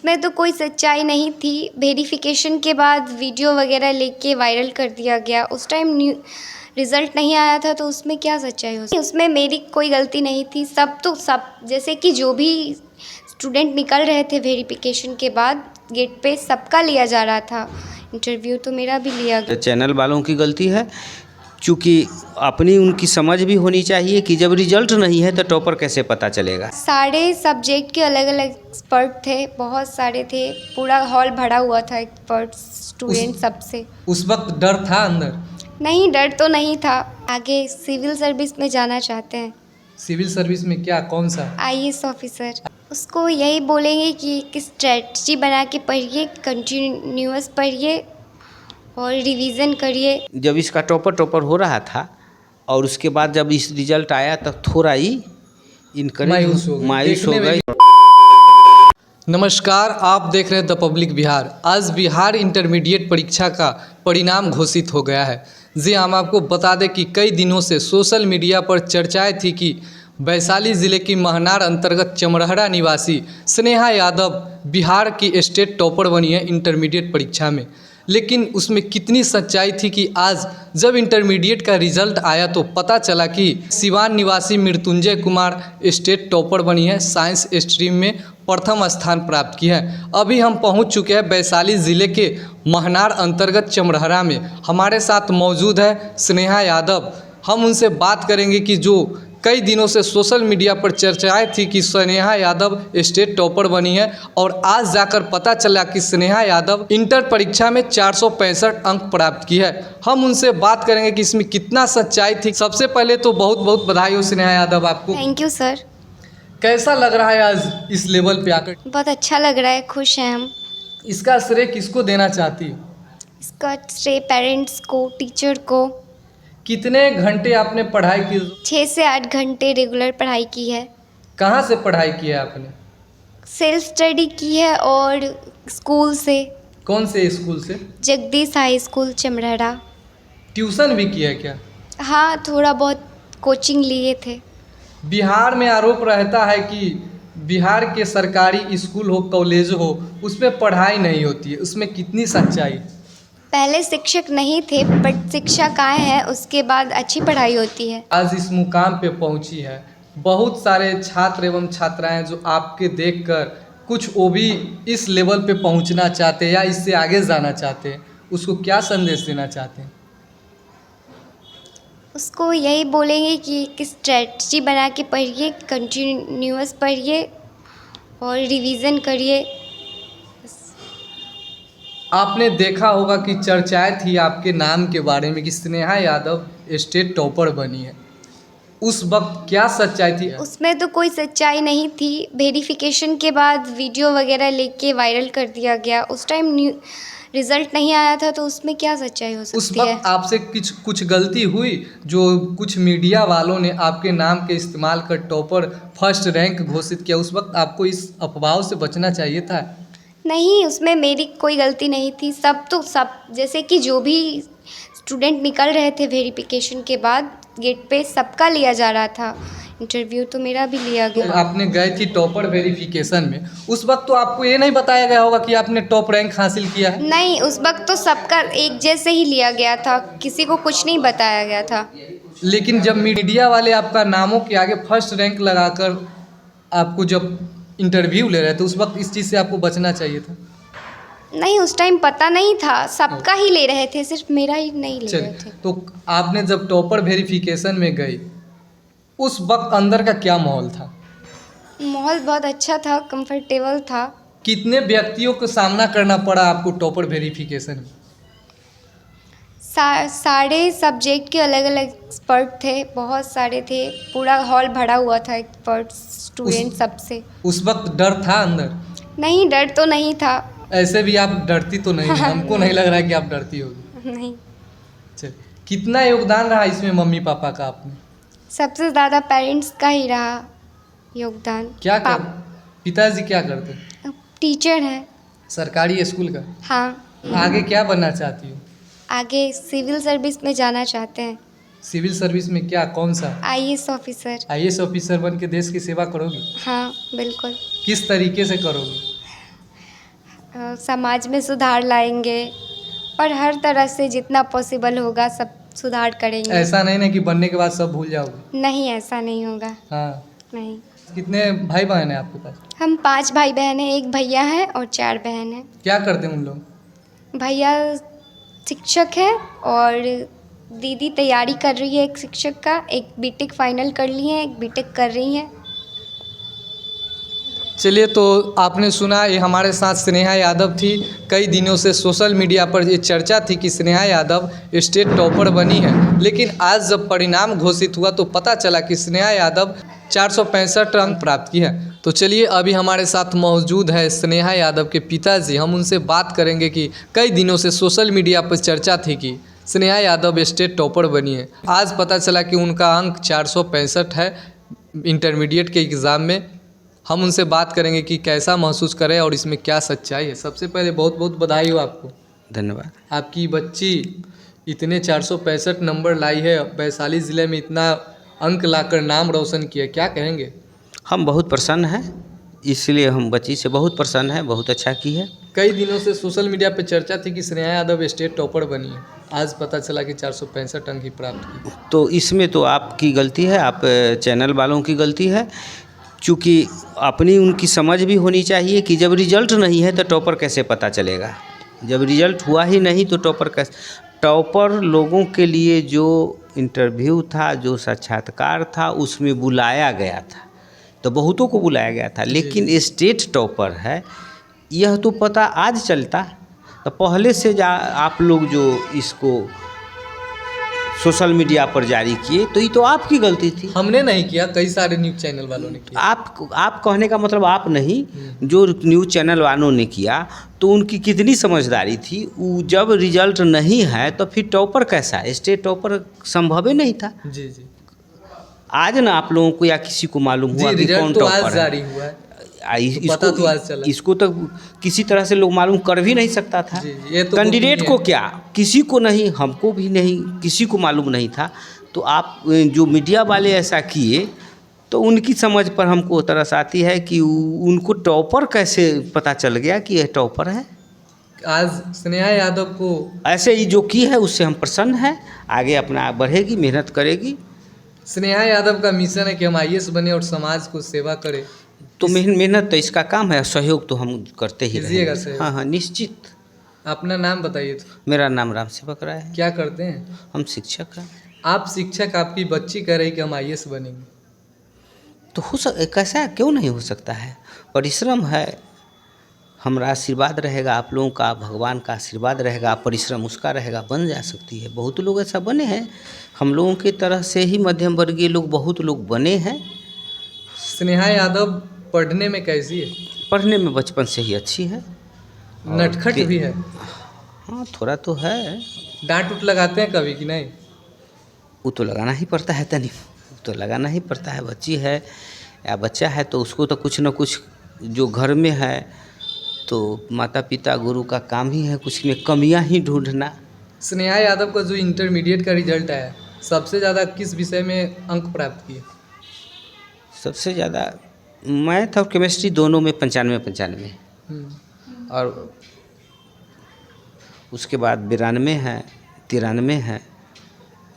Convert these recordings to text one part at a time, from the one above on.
उसमें तो कोई सच्चाई नहीं थी। वेरिफिकेशन के बाद वीडियो वगैरह लेके वायरल कर दिया गया। उस टाइम रिज़ल्ट नहीं आया था तो उसमें क्या सच्चाई हो सकती। उसमें मेरी कोई गलती नहीं थी। सब जैसे कि जो भी स्टूडेंट निकल रहे थे वेरिफिकेशन के बाद गेट पे सबका लिया जा रहा था इंटरव्यू, तो मेरा भी लिया गया। चैनल वालों की गलती है, क्योंकि अपनी उनकी समझ भी होनी चाहिए कि जब रिजल्ट नहीं है तो टॉपर कैसे पता चलेगा। सारे सब्जेक्ट के अलग अलग एक्सपर्ट थे, बहुत सारे थे, पूरा हॉल भरा हुआ था एक्सपर्ट स्टूडेंट सबसे। उस वक्त डर था अंदर? नहीं, डर तो नहीं था। आगे सिविल सर्विस में जाना चाहते हैं। सिविल सर्विस में क्या, कौन सा? IAS officer. उसको यही बोलेंगे कि एक स्ट्रेटजी बना के पढ़िए, कंटिन्यूअस पढ़िए और रिवीजन करिए। जब इसका टॉपर हो रहा था और उसके बाद जब इस रिजल्ट आया तब थोड़ा ही मायूस हो गए। नमस्कार, आप देख रहे हैं द पब्लिक बिहार। आज बिहार इंटरमीडिएट परीक्षा का परिणाम घोषित हो गया है। जी हम आपको बता दें कि कई दिनों से सोशल मीडिया पर चर्चाएं थी कि वैशाली ज़िले की महनार अंतर्गत चमरहरा निवासी स्नेहा यादव बिहार की स्टेट टॉपर बनी है इंटरमीडिएट परीक्षा में। लेकिन उसमें कितनी सच्चाई थी कि आज जब इंटरमीडिएट का रिजल्ट आया तो पता चला कि सिवान निवासी मृत्युंजय कुमार स्टेट टॉपर बनी है, साइंस स्ट्रीम में प्रथम स्थान प्राप्त किया है। अभी हम पहुंच चुके हैं वैशाली ज़िले के महनार अंतर्गत चमरहरा में। हमारे साथ मौजूद है स्नेहा यादव। हम उनसे बात करेंगे कि जो कई दिनों से सोशल मीडिया पर चर्चाएं थी कि स्नेहा यादव स्टेट टॉपर बनी है और आज जाकर पता चला कि स्नेहा यादव इंटर परीक्षा में 465 अंक प्राप्त की है। हम उनसे बात करेंगे कि इसमें कितना सच्चाई थी। सबसे पहले तो बहुत बहुत बधाई हो स्नेहा यादव आपको। Thank you sir. कैसा लग रहा है आज इस लेवल पे आकर? बहुत अच्छा लग रहा है, खुश हैं हम। इसका श्रेय किसको देना चाहती हो? इसका श्रेय पेरेंट्स को, टीचर को। कितने घंटे आपने पढ़ाई की? 6 से 8 घंटे रेगुलर पढ़ाई की है। कहाँ से पढ़ाई की है आपने? सेल्फ स्टडी की है और स्कूल से। कौन से स्कूल से? Jagdish high school Chamrahara. Tuition भी किया है क्या? हाँ, थोड़ा बहुत कोचिंग लिए थे। बिहार में आरोप रहता है कि बिहार के सरकारी स्कूल हो, कॉलेज हो, उसमें पढ़ाई नहीं होती है, उसमें कितनी सच्चाई? पहले शिक्षक नहीं थे, बट शिक्षक आए हैं, उसके बाद अच्छी पढ़ाई होती है। आज इस मुकाम पे पहुंची है। बहुत सारे छात्र एवं छात्राएं जो आपके देखकर कुछ वो भी इस लेवल पे पहुंचना चाहते हैं या इससे आगे जाना चाहते हैं, उसको क्या संदेश देना चाहते हैं? उसको यही बोलेंगे कि एक स्ट्रेटजी बना के पढ़िए, कंटिन्यूअस पढ़िए और रिवीजन करिए। आपने देखा होगा कि चर्चाएं थी आपके नाम के बारे में कि स्नेहा यादव स्टेट टॉपर बनी है। उस वक्त क्या सच्चाई थी? उसमें तो कोई सच्चाई नहीं थी। वेरिफिकेशन के बाद वीडियो वगैरह लेके वायरल कर दिया गया। उस टाइम रिज़ल्ट नहीं आया था तो उसमें क्या सच्चाई हो सकती है। उस वक्त आपसे कुछ गलती हुई जो कुछ मीडिया वालों ने आपके नाम के इस्तेमाल कर टॉपर फर्स्ट रैंक घोषित किया, उस वक्त आपको इस अफवाह से बचना चाहिए था? नहीं, उसमें मेरी कोई गलती नहीं थी। सब जैसे कि जो भी स्टूडेंट निकल रहे थे वेरिफिकेशन के बाद गेट पे सबका लिया जा रहा था इंटरव्यू, तो मेरा भी लिया गया। आपने गए थी टॉपर वेरिफिकेशन में, उस वक्त तो आपको ये नहीं बताया गया होगा कि आपने टॉप रैंक हासिल किया है? नहीं, उस वक्त तो सबका एक जैसे ही लिया गया था, किसी को कुछ नहीं बताया गया था। लेकिन जब मीडिया वाले आपका नामों के आगे फर्स्ट रैंक लगाकर आपको जब इंटरव्यू ले रहे थे, उस वक्त इस चीज़ से आपको बचना चाहिए था। नहीं, उस टाइम पता नहीं था, सबका ही ले रहे थे, सिर्फ मेरा ही नहीं ले रहे थे। तो आपने जब टॉपर वेरिफिकेशन में गई, उस वक्त अंदर का क्या माहौल था? माहौल बहुत अच्छा था, कंफर्टेबल था। कितने व्यक्तियों को सामना करना पड़ा आपको टॉपर वेरिफिकेशन में? सारे सब्जेक्ट के अलग अलग एक्सपर्ट थे, बहुत सारे थे, पूरा हॉल भरा हुआ था एक्सपर्ट स्टूडेंट सबसे। उस वक्त डर था अंदर? नहीं, डर तो नहीं था। ऐसे भी आप डरती तो नहीं, हमको नहीं लग रहा है कि आप डरती होगी। नहीं। चल, कितना योगदान रहा इसमें मम्मी पापा का आपने? सबसे ज़्यादा पेरेंट्स का ही रहा योगदान। क्या कर पिताजी क्या करते? टीचर है सरकारी स्कूल का? हाँ। आगे क्या बनना चाहती हो? आगे सिविल सर्विस में जाना चाहते हैं। सिविल सर्विस में क्या, कौन सा? IAS officer. आईएएस ऑफिसर बन के देश की सेवा करोगी? हाँ, बिल्कुल। किस तरीके से करोगी? समाज में सुधार लाएंगे और हर तरह से जितना पॉसिबल होगा सब सुधार करेंगे। ऐसा नहीं ना कि बनने के बाद सब भूल जाओगे? नहीं, ऐसा नहीं होगा। हाँ। नहीं। कितने भाई बहन हैं आपके पास? हम 5 भाई बहन हैं, 1 भैया है और 4 बहन हैं। क्या करते हैं उन लोग? भैया शिक्षक है और दीदी तैयारी कर रही है एक शिक्षक का, एक बीटेक फाइनल कर ली है, एक बीटेक कर रही है। चलिए, तो आपने सुना, ये हमारे साथ स्नेहा यादव थी। कई दिनों से सोशल मीडिया पर ये चर्चा थी कि स्नेहा यादव स्टेट टॉपर बनी है, लेकिन आज जब परिणाम घोषित हुआ तो पता चला कि स्नेहा यादव 465 अंक प्राप्त की है। तो चलिए, अभी हमारे साथ मौजूद है स्नेहा यादव के पिताजी। हम उनसे बात करेंगे कि कई दिनों से सोशल मीडिया पर चर्चा थी कि स्नेहा यादव स्टेट टॉपर बनी है। आज पता चला कि उनका अंक 465 है इंटरमीडिएट के एग्ज़ाम में। हम उनसे बात करेंगे कि कैसा महसूस करें और इसमें क्या सच्चाई है। सबसे पहले बहुत बहुत बधाई हो आपको। धन्यवाद। आपकी बच्ची इतने 465 नंबर लाई है, वैशाली ज़िले में इतना अंक लाकर नाम रोशन किया, क्या कहेंगे? हम बहुत प्रसन्न हैं, इसलिए हम बच्ची से बहुत प्रसन्न हैं, बहुत अच्छा की है। कई दिनों से सोशल मीडिया पे चर्चा थी कि स्नेहा यादव स्टेट टॉपर बनी है। आज पता चला कि 465 अंक ही प्राप्त की। तो इसमें तो आपकी गलती है, आप चैनल वालों की गलती है, क्योंकि अपनी उनकी समझ भी होनी चाहिए कि जब रिजल्ट नहीं है तो टॉपर कैसे पता चलेगा। जब रिजल्ट हुआ ही नहीं तो टॉपर कैसे। टॉपर लोगों के लिए जो इंटरव्यू था, जो साक्षात्कार था, उसमें बुलाया गया था, तो बहुतों को बुलाया गया था, लेकिन स्टेट टॉपर है यह तो पता आज चलता। तो पहले से आप लोग जो इसको सोशल मीडिया पर जारी किए, तो ये तो आपकी गलती थी। हमने नहीं किया, कई सारे न्यूज़ चैनल वालों ने किया। आप कहने का मतलब आप नहीं, जो न्यूज़ चैनल वालों ने किया, तो उनकी कितनी समझदारी थी। वो जब रिजल्ट नहीं है तो फिर टॉपर कैसा है? स्टेट टॉपर संभव ही नहीं था। जी जी। आज ना आप लोगों को या किसी को मालूम हुआ कि कौन तो टॉपर आज जारी हुआ है, इसको तो आज चला। इसको तो किसी तरह से लोग मालूम कर भी नहीं सकता था। ये तो कैंडिडेट को क्या, किसी को नहीं, हमको भी नहीं, किसी को मालूम नहीं था। तो आप जो मीडिया वाले ऐसा किए तो उनकी समझ पर हमको तरस आती है कि उनको टॉपर कैसे पता चल गया कि यह टॉपर है। आज स्नेहा यादव को ऐसे ही जो की है उससे हम प्रसन्न हैं। आगे अपना बढ़ेगी, मेहनत करेगी। स्नेहा यादव का मिशन है कि हम IAS बने और समाज को सेवा करें। तो मेहनत तो इसका काम है, सहयोग तो हम करते ही कीजिएगा रहेंगे। सहयोग। हाँ हाँ, निश्चित। अपना नाम बताइए तो। मेरा नाम राम सेवक राय है। क्या करते हैं? हम शिक्षक हैं। आप शिक्षक, आपकी बच्ची कह रही कि हम IAS बनेंगे, तो कैसा क्यों नहीं हो सकता है? परिश्रम है, हमारा आशीर्वाद रहेगा, आप लोगों का, भगवान का आशीर्वाद रहेगा, परिश्रम उसका रहेगा, बन जा सकती है। बहुत लोग ऐसा बने हैं, हम लोगों की तरह से ही मध्यम वर्गीय लोग बहुत लोग बने हैं। स्नेहा यादव पढ़ने में कैसी है? पढ़ने में बचपन से ही अच्छी है। नटखट भी है? हाँ, थोड़ा तो है। डांट उट लगाते हैं कभी कि नहीं? वो तो लगाना ही पड़ता है, तनी तो लगाना ही पड़ता है। बच्ची है या बच्चा है तो उसको तो कुछ न कुछ जो घर में है, तो माता पिता गुरु का काम ही है कुछ में कमियां ही ढूंढना। स्नेहा यादव का जो इंटरमीडिएट का रिजल्ट आया, सबसे ज़्यादा किस विषय में अंक प्राप्त किए? सबसे ज़्यादा मैथ और केमिस्ट्री दोनों में 95 और उसके बाद 92 है, 93 है।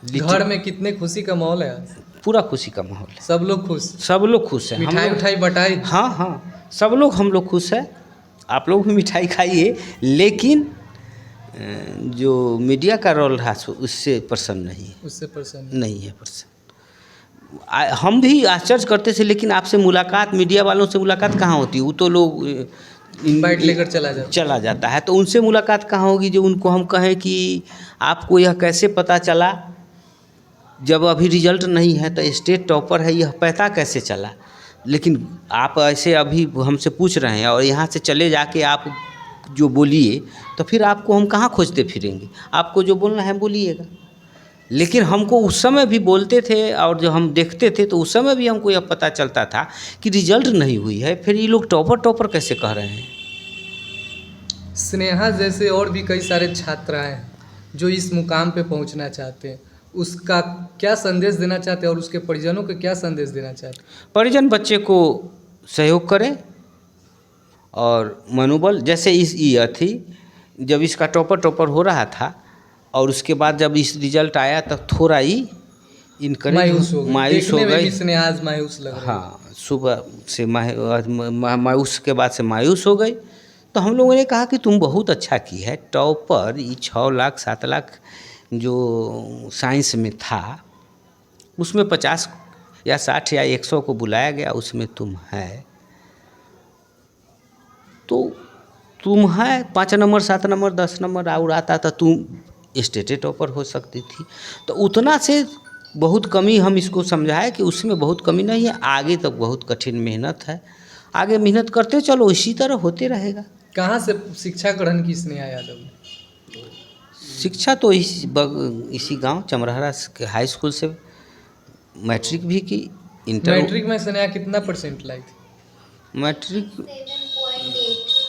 घर में कितने खुशी का माहौल है आज? पूरा खुशी का माहौल है। सब लोग खुश? सब लोग खुश हैं। मिठाई उठाई बटाई? हाँ हाँ, सब लोग, हम लोग खुश हैं। आप लोग भी मिठाई खाइए, लेकिन जो मीडिया का रोल रहा उससे प्रसन्न नहीं है। उससे प्रसन्न नहीं है प्रसन्न। हम भी आश्चर्य करते थे, लेकिन आपसे मुलाकात, मीडिया वालों से मुलाकात कहाँ होती है? वो तो लोग बाइट लेकर चला जाता है, तो उनसे मुलाकात कहाँ होगी जो उनको हम कहें कि आपको यह कैसे पता चला? जब अभी रिजल्ट नहीं है तो स्टेट टॉपर है, यह पता कैसे चला? लेकिन आप ऐसे अभी हमसे पूछ रहे हैं और यहाँ से चले जाके आप जो बोलिए, तो फिर आपको हम कहाँ खोजते फिरेंगे? आपको जो बोलना है बोलिएगा। लेकिन हमको उस समय भी बोलते थे और जो हम देखते थे तो उस समय भी हमको यह पता चलता था कि रिजल्ट नहीं हुई है, फिर ये लोग टॉपर कैसे कह रहे हैं? स्नेहा जैसे और भी कई सारे छात्र हैं जो इस मुकाम पे पहुंचना चाहते हैं, उसका क्या संदेश देना चाहते हैं और उसके परिजनों को क्या संदेश देना चाहते हैं? परिजन बच्चे को सहयोग करें और मनोबल जैसे इस ईयर थी, जब इसका टॉपर हो रहा था और उसके बाद जब इस रिजल्ट आया तब थोड़ा ही मायूस हो गई। स्नेहाज मायूस लग रहा है। हाँ, सुबह से मायूस के बाद से मायूस हो गई। तो हम लोगों ने कहा कि तुम बहुत अच्छा की है, टॉपर ये 6 लाख 7 लाख जो साइंस में था उसमें 50 या 60 या 100 को बुलाया गया, उसमें तुम है। तो तुम है 5 नंबर 7 नंबर 10 नंबर और आता था, तुम स्टेट टॉपर हो सकती थी। तो उतना से बहुत कमी हम इसको समझाए कि उसमें बहुत कमी नहीं है, आगे तक बहुत कठिन मेहनत है, आगे मेहनत करते चलो, इसी तरह होते रहेगा। कहाँ से शिक्षा ग्रहण की स्नेहा यादव ने? शिक्षा तो इसी गांव चमरहरा हाई स्कूल से मैट्रिक भी की। इंटर मैट्रिक में स्नेहा कितना % लाई थी? मैट्रिक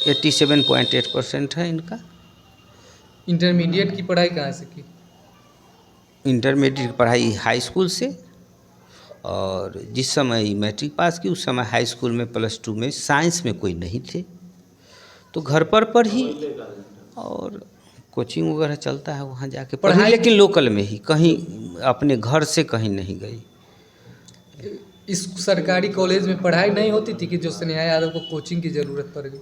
87.8% है इनका। इंटरमीडिएट की पढ़ाई कहाँ से की? इंटरमीडिएट की पढ़ाई हाई स्कूल से, और जिस समय मैट्रिक पास की उस समय हाई स्कूल में +2 में साइंस में कोई नहीं थे, तो घर पर ही और कोचिंग वगैरह चलता है वहाँ जाके पढ़ी, लेकिन लोकल में ही, कहीं अपने घर से कहीं नहीं गई। इस सरकारी कॉलेज में पढ़ाई नहीं होती थी कि जो स्नेहा यादव को कोचिंग की ज़रूरत पड़ गई?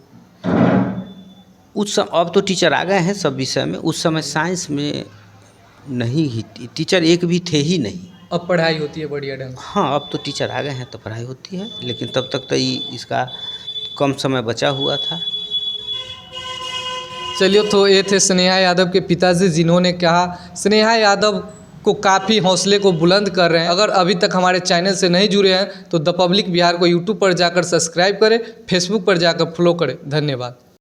उस समय, अब तो टीचर आ गए हैं सब विषय में, उस समय साइंस में नहीं ही टीचर एक भी थे ही नहीं। अब पढ़ाई होती है बढ़िया ढंग से? हाँ, अब तो टीचर आ गए हैं तो पढ़ाई होती है, लेकिन तब तक तो इसका कम समय बचा हुआ था। चलिए, तो ये थे स्नेहा यादव के पिताजी, जिन्होंने कहा स्नेहा यादव को काफ़ी हौसले को बुलंद कर रहे हैं। अगर अभी तक हमारे चैनल से नहीं जुड़े हैं तो द पब्लिक बिहार को यूट्यूब पर जाकर सब्सक्राइब करें, फेसबुक पर जाकर फॉलो करें। धन्यवाद।